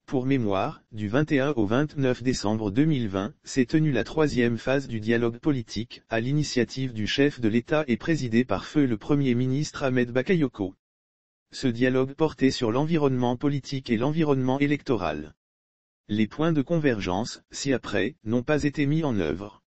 Pour mémoire, du 21 au 29 décembre 2020, s'est tenue la troisième phase du dialogue politique, à l'initiative du chef de l'État et présidée par feu le Premier ministre Ahmed Bakayoko. Ce dialogue portait sur l'environnement politique et l'environnement électoral. Les points de convergence, ci-après, n'ont pas été mis en œuvre.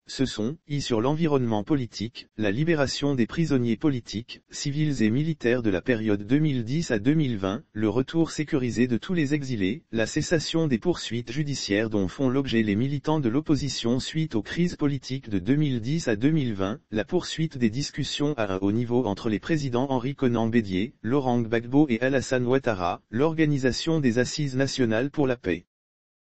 Ce sont, sur l'environnement politique, la libération des prisonniers politiques, civils et militaires de la période 2010 à 2020, le retour sécurisé de tous les exilés, la cessation des poursuites judiciaires dont font l'objet les militants de l'opposition suite aux crises politiques de 2010 à 2020, la poursuite des discussions à un haut niveau entre les présidents Henri Konan Bédié, Laurent Gbagbo et Alassane Ouattara, l'organisation des assises nationales pour la paix.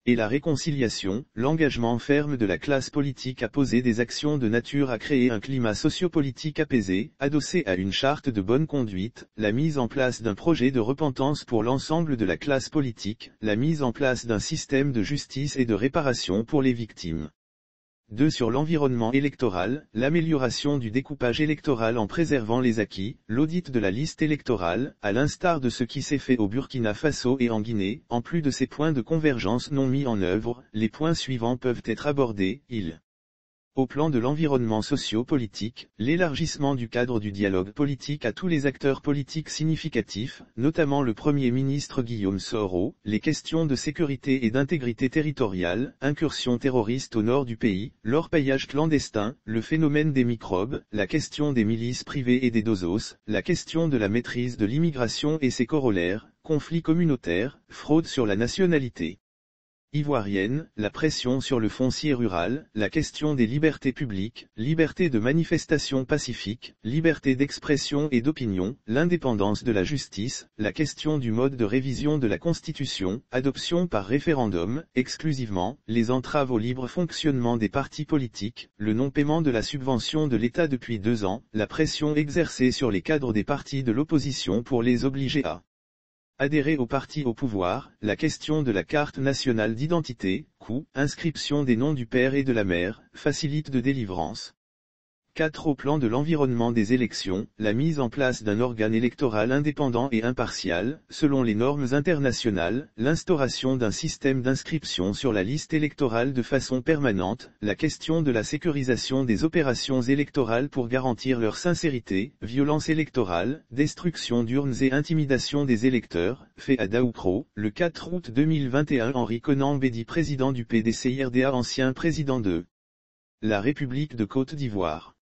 Et la réconciliation, l'engagement ferme de la classe politique à poser des actions de nature à créer un climat sociopolitique apaisé, adossé à une charte de bonne conduite, la mise en place d'un projet de repentance pour l'ensemble de la classe politique, la mise en place d'un système de justice et de réparation pour les victimes. 2. Sur l'environnement électoral, l'amélioration du découpage électoral en préservant les acquis, l'audit de la liste électorale, à l'instar de ce qui s'est fait au Burkina Faso et en Guinée, en plus de ces points de convergence non mis en œuvre, les points suivants peuvent être abordés, Au plan de l'environnement socio-politique, l'élargissement du cadre du dialogue politique à tous les acteurs politiques significatifs, notamment le Premier ministre Guillaume Soro, les questions de sécurité et d'intégrité territoriale, incursions terroristes au nord du pays, l'orpaillage clandestin, le phénomène des microbes, la question des milices privées et des dozos, la question de la maîtrise de l'immigration et ses corollaires, conflits communautaires, fraude sur la nationalité ivoirienne, la pression sur le foncier rural, la question des libertés publiques, liberté de manifestation pacifique, liberté d'expression et d'opinion, l'indépendance de la justice, la question du mode de révision de la Constitution, adoption par référendum, exclusivement, les entraves au libre fonctionnement des partis politiques, le non-paiement de la subvention de l'État depuis 2 ans, la pression exercée sur les cadres des partis de l'opposition pour les obliger à adhérer au parti au pouvoir, la question de la carte nationale d'identité, coût, inscription des noms du père et de la mère, facilite de délivrance. 4. Au plan de l'environnement des élections, la mise en place d'un organe électoral indépendant et impartial, selon les normes internationales, l'instauration d'un système d'inscription sur la liste électorale de façon permanente, la question de la sécurisation des opérations électorales pour garantir leur sincérité, violence électorale, destruction d'urnes et intimidation des électeurs, fait à Daoukro, le 4 août 2021. Henri Konan Bédié, président du PDC-IRDA, ancien président de la République de Côte d'Ivoire.